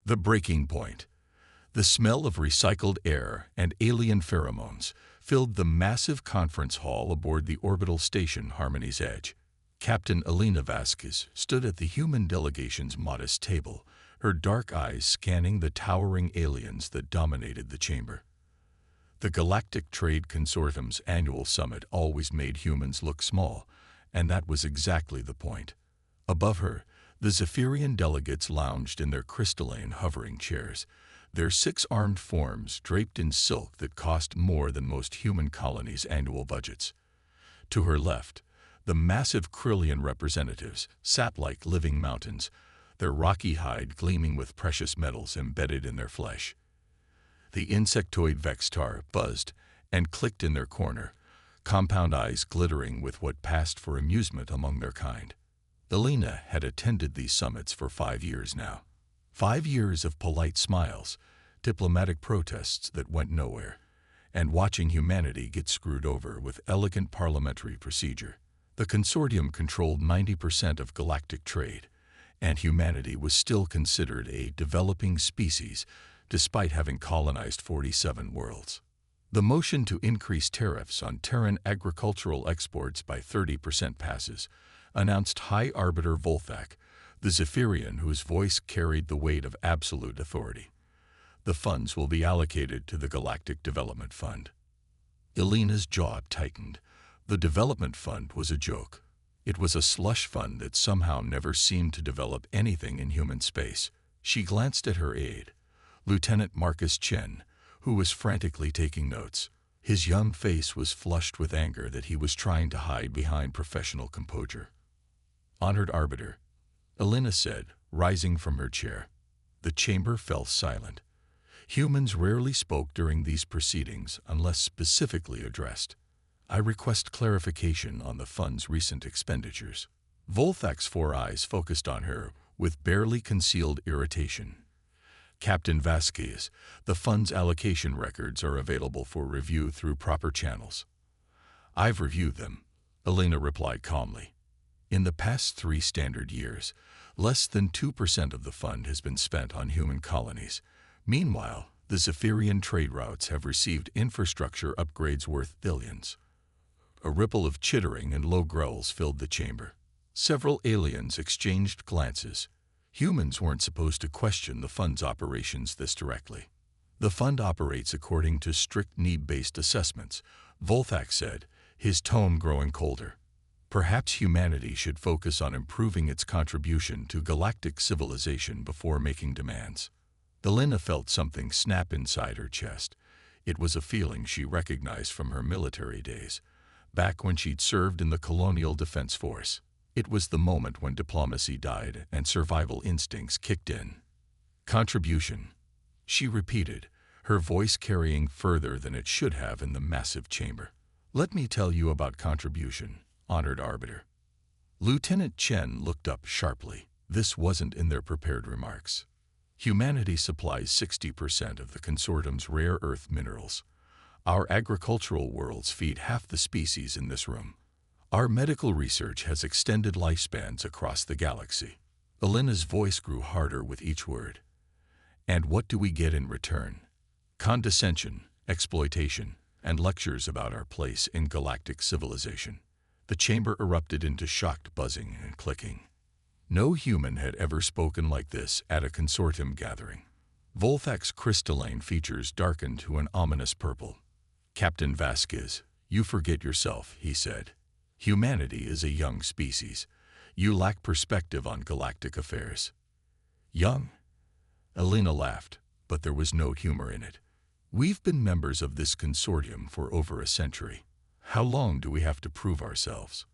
The breaking point. The smell of recycled air and alien pheromones filled the massive conference hall aboard the orbital station Harmony's Edge. Captain Elena Vasquez stood at the human delegation's modest table, her dark eyes scanning the towering aliens that dominated the chamber. The Galactic Trade Consortium's annual summit always made humans look small, and that was exactly the point. Above her, the Zephyrian delegates lounged in their crystalline hovering chairs, their six-armed forms draped in silk that cost more than most human colonies' annual budgets. To her left, the massive Krillian representatives sat like living mountains, their rocky hide gleaming with precious metals embedded in their flesh. The insectoid Vextar buzzed and clicked in their corner, compound eyes glittering with what passed for amusement among their kind. Elena had attended these summits for 5 years now. 5 years of polite smiles, diplomatic protests that went nowhere, and watching humanity get screwed over with elegant parliamentary procedure. The consortium controlled 90% of galactic trade, and humanity was still considered a developing species despite having colonized 47 worlds. The motion to increase tariffs on Terran agricultural exports by 30% passes, announced High Arbiter Volthak, the Zephyrian whose voice carried the weight of absolute authority. The funds will be allocated to the Galactic Development Fund. Elena's jaw tightened. The Development Fund was a joke. It was a slush fund that somehow never seemed to develop anything in human space. She glanced at her aide, Lieutenant Marcus Chen, who was frantically taking notes. His young face was flushed with anger that he was trying to hide behind professional composure. "Honored Arbiter," Elena said, rising from her chair. The chamber fell silent. Humans rarely spoke during these proceedings unless specifically addressed. "I request clarification on the fund's recent expenditures." Volthak's 4 eyes focused on her with barely concealed irritation. "Captain Vasquez, the fund's allocation records are available for review through proper channels." "I've reviewed them," Elena replied calmly. "In the past 3 standard years, less than 2% of the fund has been spent on human colonies. Meanwhile, the Zephyrian trade routes have received infrastructure upgrades worth billions." A ripple of chittering and low growls filled the chamber. Several aliens exchanged glances. Humans weren't supposed to question the fund's operations this directly. "The fund operates according to strict need-based assessments," Volthak said, his tone growing colder. "Perhaps humanity should focus on improving its contribution to galactic civilization before making demands." Elena felt something snap inside her chest. It was a feeling she recognized from her military days, back when she'd served in the Colonial Defense Force. It was the moment when diplomacy died and survival instincts kicked in. "Contribution," she repeated, her voice carrying further than it should have in the massive chamber. "Let me tell you about contribution, Honored Arbiter." Lieutenant Chen looked up sharply. This wasn't in their prepared remarks. "Humanity supplies 60% of the consortium's rare earth minerals. Our agricultural worlds feed half the species in this room. Our medical research has extended lifespans across the galaxy." Elena's voice grew harder with each word. "And what do we get in return? Condescension, exploitation, and lectures about our place in galactic civilization." The chamber erupted into shocked buzzing and clicking. No human had ever spoken like this at a consortium gathering. Volthak's crystalline features darkened to an ominous purple. "Captain Vasquez, you forget yourself," he said. "Humanity is a young species. You lack perspective on galactic affairs." "Young?" Elena laughed, but there was no humor in it. "We've been members of this consortium for over a century. How long do we have to prove ourselves?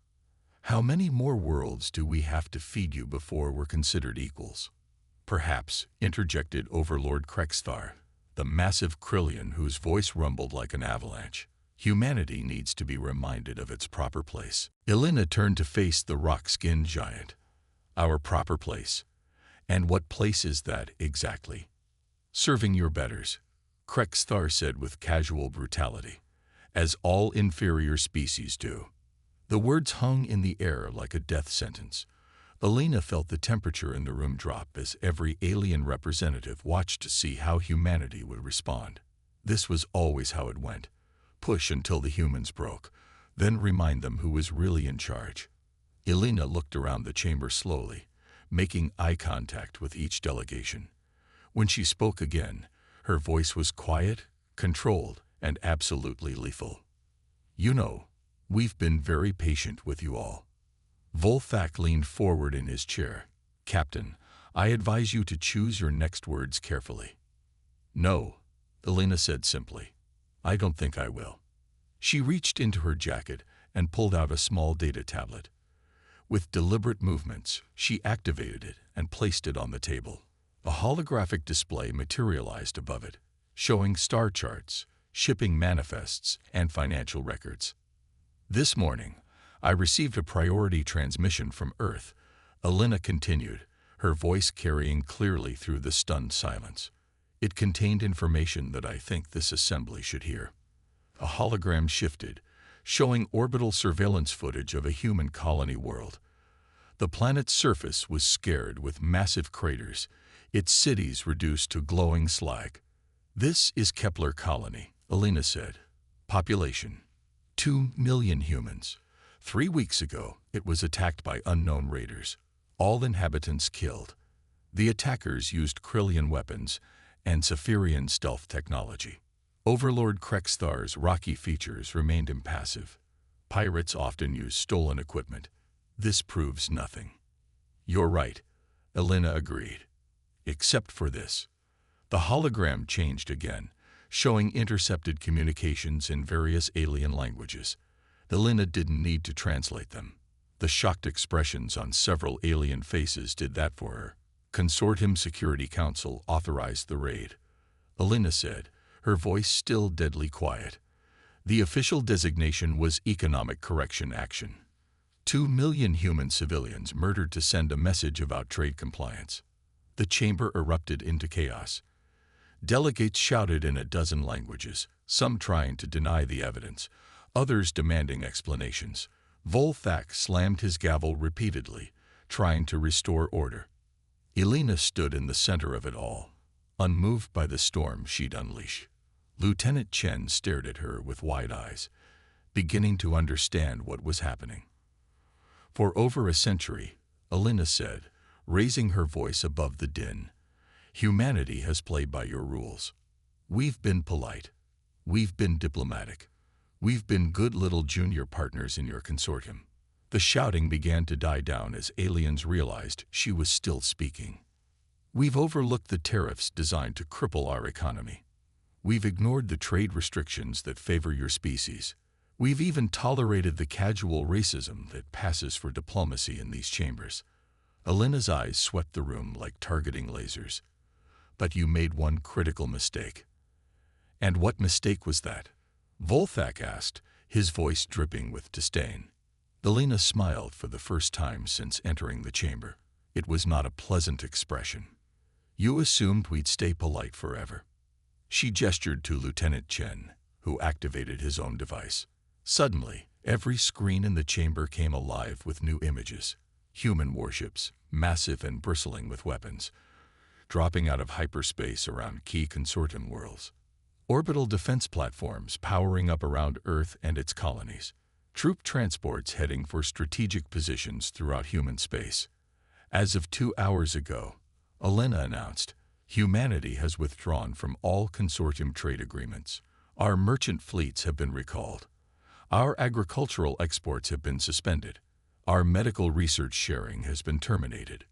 How many more worlds do we have to feed you before we're considered equals?" "Perhaps," interjected Overlord Krexthar, the massive Krillian whose voice rumbled like an avalanche, "humanity needs to be reminded of its proper place." Elena turned to face the rock-skinned giant. "Our proper place? And what place is that, exactly?" "Serving your betters," Krexthar said with casual brutality, "as all inferior species do." The words hung in the air like a death sentence. Elena felt the temperature in the room drop as every alien representative watched to see how humanity would respond. This was always how it went. Push until the humans broke, then remind them who was really in charge. Elena looked around the chamber slowly, making eye contact with each delegation. When she spoke again, her voice was quiet, controlled, and absolutely lethal. "You know, we've been very patient with you all." Volthak leaned forward in his chair. "Captain, I advise you to choose your next words carefully." "No," Elena said simply. "I don't think I will." She reached into her jacket and pulled out a small data tablet. With deliberate movements, she activated it and placed it on the table. A holographic display materialized above it, showing star charts, shipping manifests, and financial records. "This morning, I received a priority transmission from Earth," Elena continued, her voice carrying clearly through the stunned silence. "It contained information that I think this assembly should hear." A hologram shifted, showing orbital surveillance footage of a human colony world. The planet's surface was scarred with massive craters, its cities reduced to glowing slag. "This is Kepler Colony," Elena said. "Population: 2 million humans. 3 weeks ago, it was attacked by unknown raiders. All inhabitants killed. The attackers used Krillian weapons and Saphirian stealth technology. Overlord Krexthar's rocky features remained impassive. Pirates often use stolen equipment. This proves nothing." "You're right," Elena agreed. "Except for this." The hologram changed again, showing intercepted communications in various alien languages. Elena didn't need to translate them. The shocked expressions on several alien faces did that for her. "Consortium Security Council authorized the raid," Elena said, her voice still deadly quiet. "The official designation was Economic Correction Action. 2 million human civilians murdered to send a message about trade compliance." The chamber erupted into chaos. Delegates shouted in a dozen languages, some trying to deny the evidence, others demanding explanations. Volthak slammed his gavel repeatedly, trying to restore order. Elena stood in the center of it all, unmoved by the storm she'd unleashed. Lieutenant Chen stared at her with wide eyes, beginning to understand what was happening. "For over a century," Elena said, raising her voice above the din, "humanity has played by your rules. We've been polite. We've been diplomatic. We've been good little junior partners in your consortium." The shouting began to die down as aliens realized she was still speaking. "We've overlooked the tariffs designed to cripple our economy. We've ignored the trade restrictions that favor your species. We've even tolerated the casual racism that passes for diplomacy in these chambers." Elena's eyes swept the room like targeting lasers. "But you made one critical mistake." "And what mistake was that?" Volthak asked, his voice dripping with disdain. Elena smiled for the first time since entering the chamber. It was not a pleasant expression. "You assumed we'd stay polite forever." She gestured to Lieutenant Chen, who activated his own device. Suddenly, every screen in the chamber came alive with new images. Human warships, massive and bristling with weapons, dropping out of hyperspace around key consortium worlds. Orbital defense platforms powering up around Earth and its colonies. Troop transports heading for strategic positions throughout human space. As of 2 hours ago, Elena announced, "Humanity has withdrawn from all consortium trade agreements. Our merchant fleets have been recalled. Our agricultural exports have been suspended. Our medical research sharing has been terminated."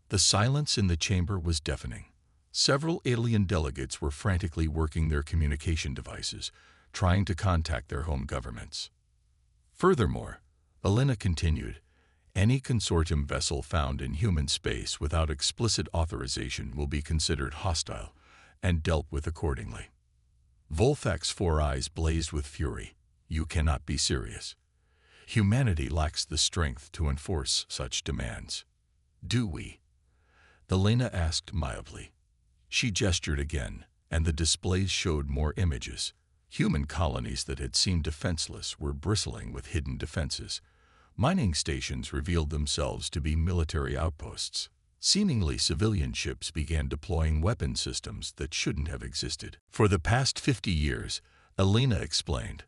The silence in the chamber was deafening. Several alien delegates were frantically working their communication devices, trying to contact their home governments. Furthermore, Elena continued, "Any consortium vessel found in human space without explicit authorization will be considered hostile and dealt with accordingly." Volthak's 4 eyes blazed with fury. "You cannot be serious. Humanity lacks the strength to enforce such demands." "Do we?" Elena asked mildly. She gestured again, and the displays showed more images. Human colonies that had seemed defenseless were bristling with hidden defenses. Mining stations revealed themselves to be military outposts. Seemingly civilian ships began deploying weapon systems that shouldn't have existed. For the past 50 years, Alina explained,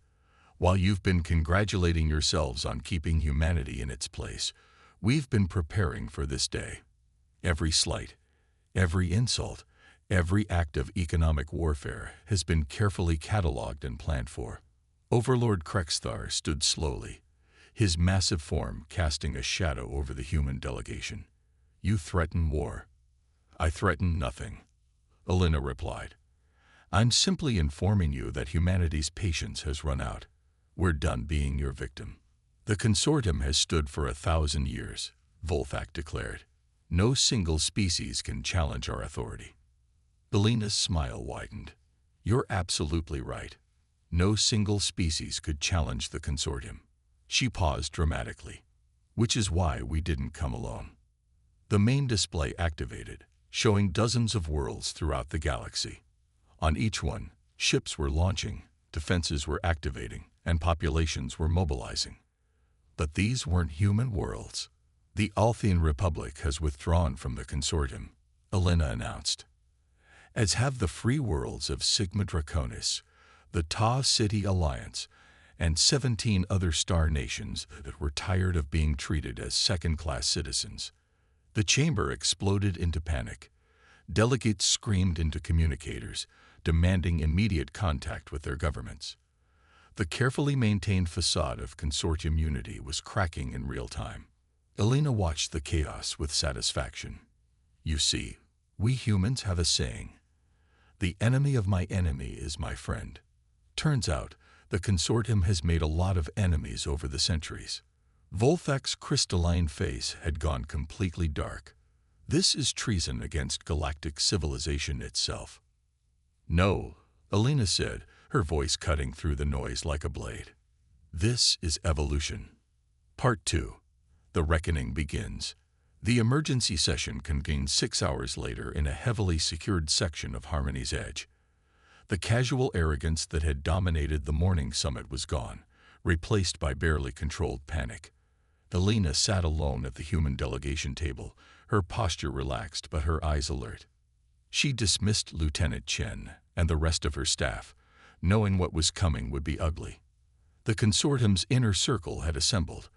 while you've been congratulating yourselves on keeping humanity in its place, we've been preparing for this day. Every slight, every insult, every act of economic warfare has been carefully catalogued and planned for. Overlord Krexthar stood slowly, his massive form casting a shadow over the human delegation. You threaten war. I threaten nothing, Alina replied. I'm simply informing you that humanity's patience has run out. We're done being your victim. The consortium has stood for 1,000 years, Volthak declared. No single species can challenge our authority. Alina's smile widened. You're absolutely right. No single species could challenge the consortium. She paused dramatically. Which is why we didn't come alone. The main display activated, showing dozens of worlds throughout the galaxy. On each one, ships were launching, defenses were activating, and populations were mobilizing. But these weren't human worlds. The Althian Republic has withdrawn from the consortium, Alina announced, as have the free worlds of Sigma Draconis, the Ta City Alliance, and 17 other star nations that were tired of being treated as second-class citizens. The chamber exploded into panic. Delegates screamed into communicators, demanding immediate contact with their governments. The carefully maintained facade of consortium unity was cracking in real time. Alina watched the chaos with satisfaction. You see, we humans have a saying. The enemy of my enemy is my friend. Turns out, the consortium has made a lot of enemies over the centuries. Volthak's crystalline face had gone completely dark. This is treason against galactic civilization itself. No, Alina said, her voice cutting through the noise like a blade. This is evolution. Part 2. The reckoning begins. The emergency session convened 6 hours later in a heavily secured section of Harmony's Edge. The casual arrogance that had dominated the morning summit was gone, replaced by barely controlled panic. Alina sat alone at the human delegation table, her posture relaxed but her eyes alert. She dismissed Lieutenant Chen and the rest of her staff, knowing what was coming would be ugly. The consortium's inner circle had assembled,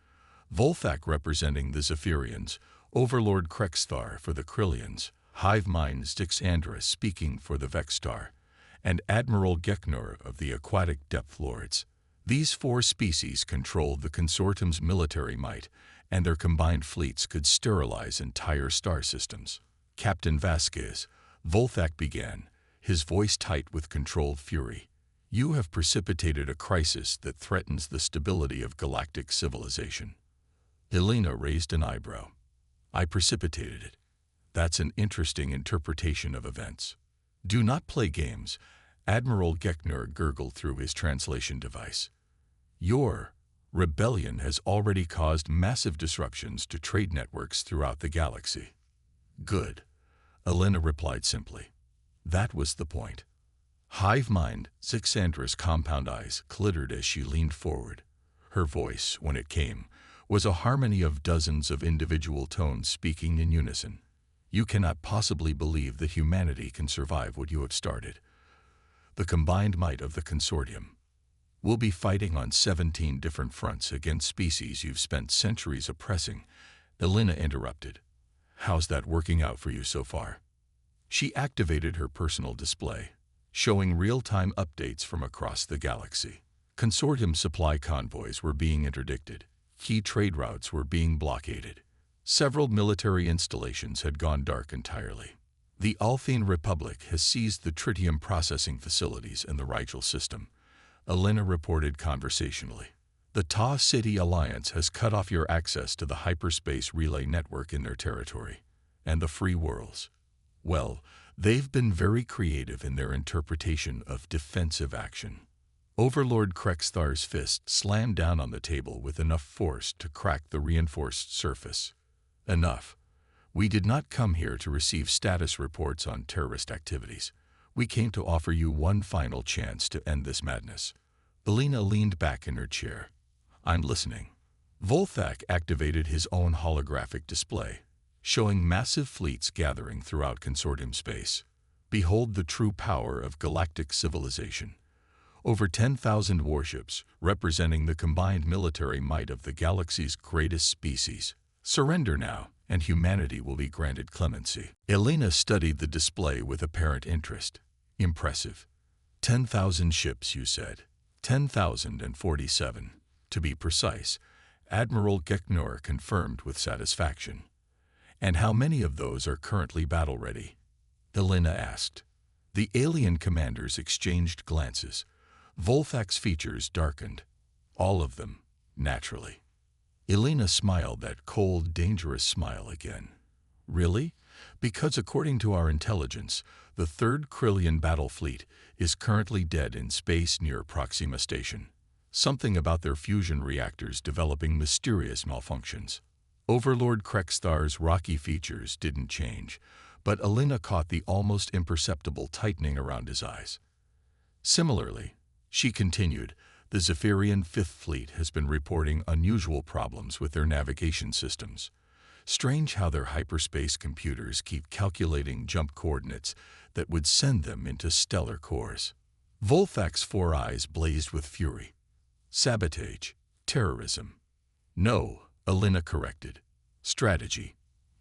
Volthak representing the Zephyrians, Overlord Krexthar for the Krillians, Hive Mind Styxandra speaking for the Vexstar, and Admiral Geknur of the Aquatic Depth Lords. These 4 species controlled the consortium's military might, and their combined fleets could sterilize entire star systems. Captain Vasquez, Volthak began, his voice tight with controlled fury. You have precipitated a crisis that threatens the stability of galactic civilization. Alina raised an eyebrow. I precipitated it. That's an interesting interpretation of events. Do not play games, Admiral Geknur gurgled through his translation device. Your rebellion has already caused massive disruptions to trade networks throughout the galaxy. Good, Alina replied simply. That was the point. Hive Mind, Zyxandra's compound eyes glittered as she leaned forward. Her voice, when it came, was a harmony of dozens of individual tones speaking in unison. You cannot possibly believe that humanity can survive what you have started. The combined might of the consortium. We'll be fighting on 17 different fronts against species you've spent centuries oppressing, Alina interrupted. How's that working out for you so far? She activated her personal display, showing real-time updates from across the galaxy. Consortium supply convoys were being interdicted. Key trade routes were being blockaded. Several military installations had gone dark entirely. The Althian Republic has seized the tritium processing facilities in the Rigel system, Alina reported conversationally. The Ta City Alliance has cut off your access to the hyperspace relay network in their territory. And the free worlds. Well, they've been very creative in their interpretation of defensive action. Overlord Krexthar's fist slammed down on the table with enough force to crack the reinforced surface. Enough. We did not come here to receive status reports on terrorist activities. We came to offer you one final chance to end this madness. Alina leaned back in her chair. I'm listening. Volthak activated his own holographic display, showing massive fleets gathering throughout consortium space. Behold the true power of galactic civilization. Over 10,000 warships, representing the combined military might of the galaxy's greatest species. Surrender now, and humanity will be granted clemency. Elena studied the display with apparent interest. Impressive. 10,000 ships, you said. 10,047. To be precise, Admiral Geknor confirmed with satisfaction. And how many of those are currently battle-ready? Elena asked. The alien commanders exchanged glances. Volthak's features darkened. All of them, naturally. Elena smiled that cold, dangerous smile again. Really? Because according to our intelligence, the 3rd Krillian battle fleet is currently dead in space near Proxima Station. Something about their fusion reactors developing mysterious malfunctions. Overlord Krexthar's rocky features didn't change, but Elena caught the almost imperceptible tightening around his eyes. Similarly, she continued, the Zephyrian 5th Fleet has been reporting unusual problems with their navigation systems. Strange how their hyperspace computers keep calculating jump coordinates that would send them into stellar cores. Volthak's 4 eyes blazed with fury. Sabotage. Terrorism. No, Elena corrected. Strategy.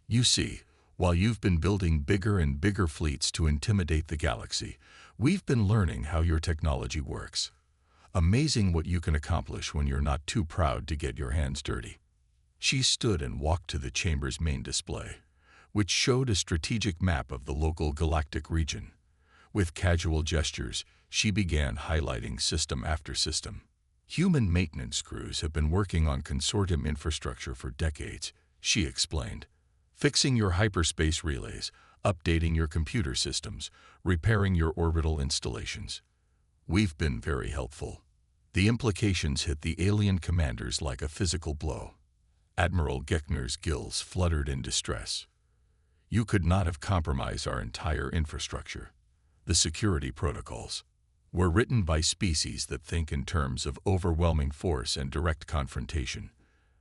You see, while you've been building bigger and bigger fleets to intimidate the galaxy, we've been learning how your technology works. Amazing what you can accomplish when you're not too proud to get your hands dirty. She stood and walked to the chamber's main display, which showed a strategic map of the local galactic region. With casual gestures, she began highlighting system after system. Human maintenance crews have been working on consortium infrastructure for decades, she explained. Fixing your hyperspace relays, updating your computer systems, repairing your orbital installations. We've been very helpful. The implications hit the alien commanders like a physical blow. Admiral Geknor's gills fluttered in distress. You could not have compromised our entire infrastructure. The security protocols were written by species that think in terms of overwhelming force and direct confrontation.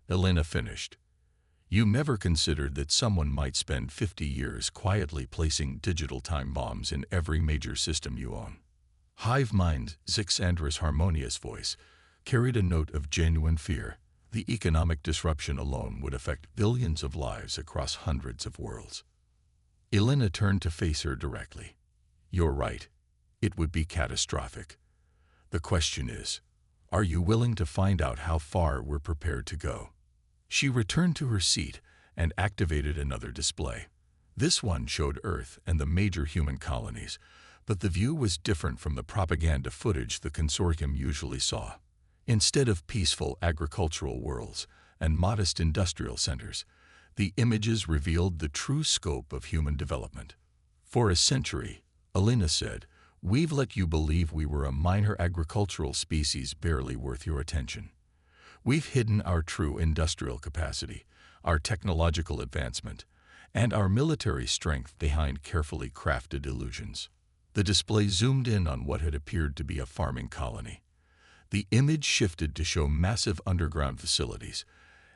Elena finished. You never considered that someone might spend 50 years quietly placing digital time bombs in every major system you own. Hive mind, Zixandra's harmonious voice, carried a note of genuine fear. The economic disruption alone would affect billions of lives across hundreds of worlds. Elena turned to face her directly. You're right. It would be catastrophic. The question is, are you willing to find out how far we're prepared to go? She returned to her seat and activated another display. This one showed Earth and the major human colonies, but the view was different from the propaganda footage the consortium usually saw. Instead of peaceful agricultural worlds and modest industrial centers, the images revealed the true scope of human development. For a century, Elena said, we've let you believe we were a minor agricultural species barely worth your attention. We've hidden our true industrial capacity, our technological advancement, and our military strength behind carefully crafted illusions. The display zoomed in on what had appeared to be a farming colony. The image shifted to show massive underground facilities,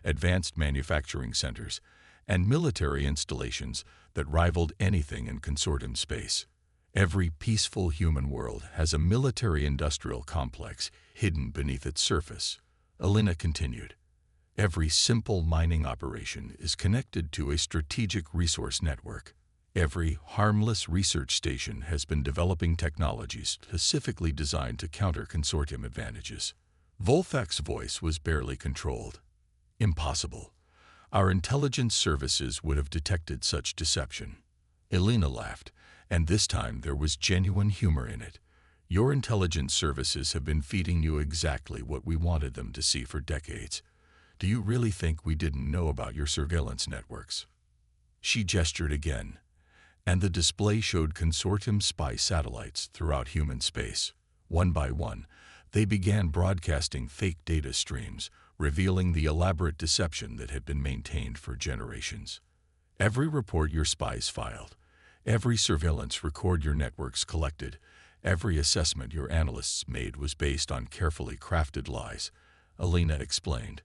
advanced manufacturing centers, and military installations that rivaled anything in consortium space. Every peaceful human world has a military-industrial complex hidden beneath its surface. Elena continued. Every simple mining operation is connected to a strategic resource network. Every harmless research station has been developing technologies specifically designed to counter consortium advantages. Volthak's voice was barely controlled. Impossible. Our intelligence services would have detected such deception. Elena laughed, and this time there was genuine humor in it. Your intelligence services have been feeding you exactly what we wanted them to see for decades. Do you really think we didn't know about your surveillance networks? She gestured again, and the display showed consortium spy satellites throughout human space. One by one, they began broadcasting fake data streams, revealing the elaborate deception that had been maintained for generations. Every report your spies filed, every surveillance record your networks collected, every assessment your analysts made was based on carefully crafted lies, Elena explained.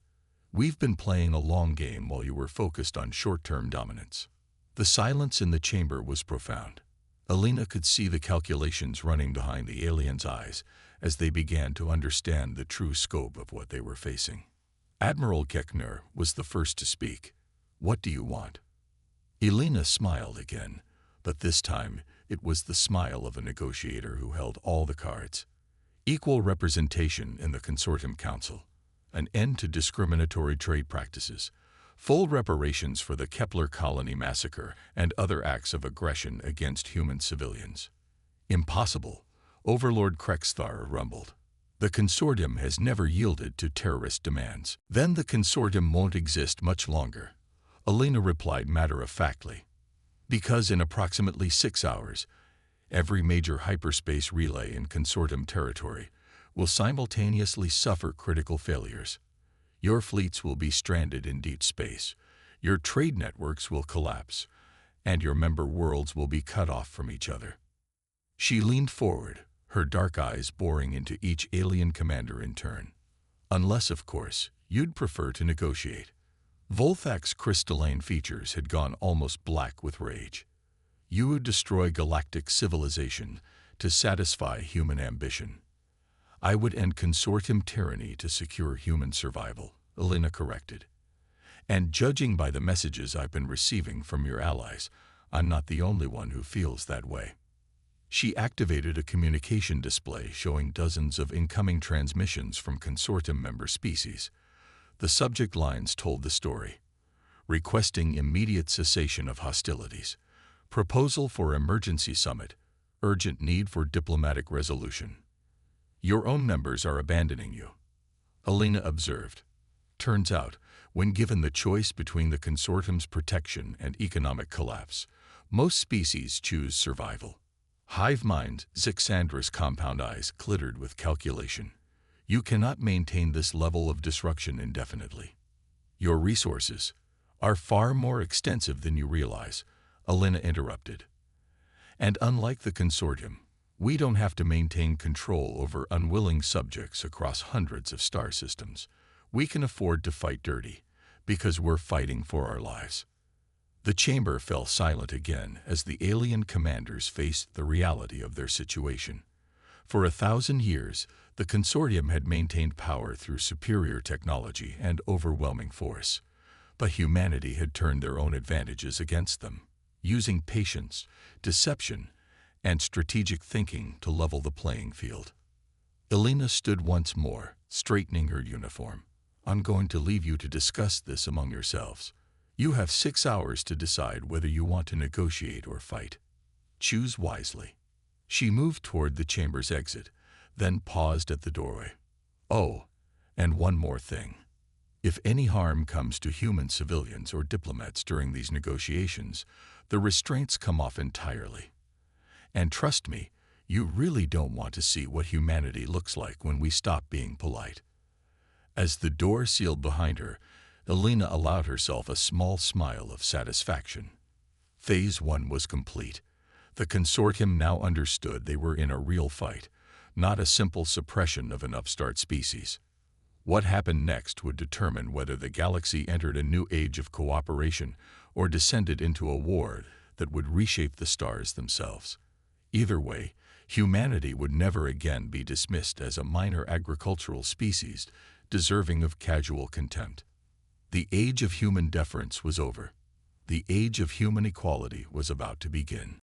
We've been playing a long game while you were focused on short-term dominance. The silence in the chamber was profound. Alina could see the calculations running behind the aliens' eyes as they began to understand the true scope of what they were facing. Admiral Keckner was the first to speak. "What do you want?" Alina smiled again, but this time it was the smile of a negotiator who held all the cards. Equal representation in the Consortium Council, an end to discriminatory trade practices, full reparations for the Kepler colony massacre and other acts of aggression against human civilians. "Impossible," Overlord Krexthar rumbled. "The Consortium has never yielded to terrorist demands." "Then the Consortium won't exist much longer," Alina replied matter-of-factly. "Because in approximately 6 hours, every major hyperspace relay in Consortium territory will simultaneously suffer critical failures. Your fleets will be stranded in deep space, your trade networks will collapse, and your member worlds will be cut off from each other." She leaned forward, her dark eyes boring into each alien commander in turn. "Unless, of course, you'd prefer to negotiate." Volthak's crystalline features had gone almost black with rage. "You would destroy galactic civilization to satisfy human ambition." "I would end Consortium tyranny to secure human survival," Alina corrected. "And judging by the messages I've been receiving from your allies, I'm not the only one who feels that way." She activated a communication display showing dozens of incoming transmissions from Consortium member species. The subject lines told the story. "Requesting immediate cessation of hostilities. Proposal for emergency summit. Urgent need for diplomatic resolution. Your own members are abandoning you." Alina observed. Turns out, when given the choice between the Consortium's protection and economic collapse, most species choose survival. Hive mind, Zixandra's compound eyes glittered with calculation. "You cannot maintain this level of disruption indefinitely. Your resources are far more extensive than you realize," Alina interrupted. "And unlike the Consortium, we don't have to maintain control over unwilling subjects across hundreds of star systems. We can afford to fight dirty, because we're fighting for our lives." The chamber fell silent again as the alien commanders faced the reality of their situation. For 1,000 years, the Consortium had maintained power through superior technology and overwhelming force. But humanity had turned their own advantages against them, using patience, deception, and strategic thinking to level the playing field. Alina stood once more, straightening her uniform. "I'm going to leave you to discuss this among yourselves. You have 6 hours to decide whether you want to negotiate or fight. Choose wisely." She moved toward the chamber's exit, then paused at the doorway. "Oh, and one more thing. If any harm comes to human civilians or diplomats during these negotiations, the restraints come off entirely. And trust me, you really don't want to see what humanity looks like when we stop being polite." As the door sealed behind her, Alina allowed herself a small smile of satisfaction. Phase 1 was complete. The Consortium now understood they were in a real fight, not a simple suppression of an upstart species. What happened next would determine whether the galaxy entered a new age of cooperation or descended into a war that would reshape the stars themselves. Either way, humanity would never again be dismissed as a minor agricultural species deserving of casual contempt. The age of human deference was over. The age of human equality was about to begin.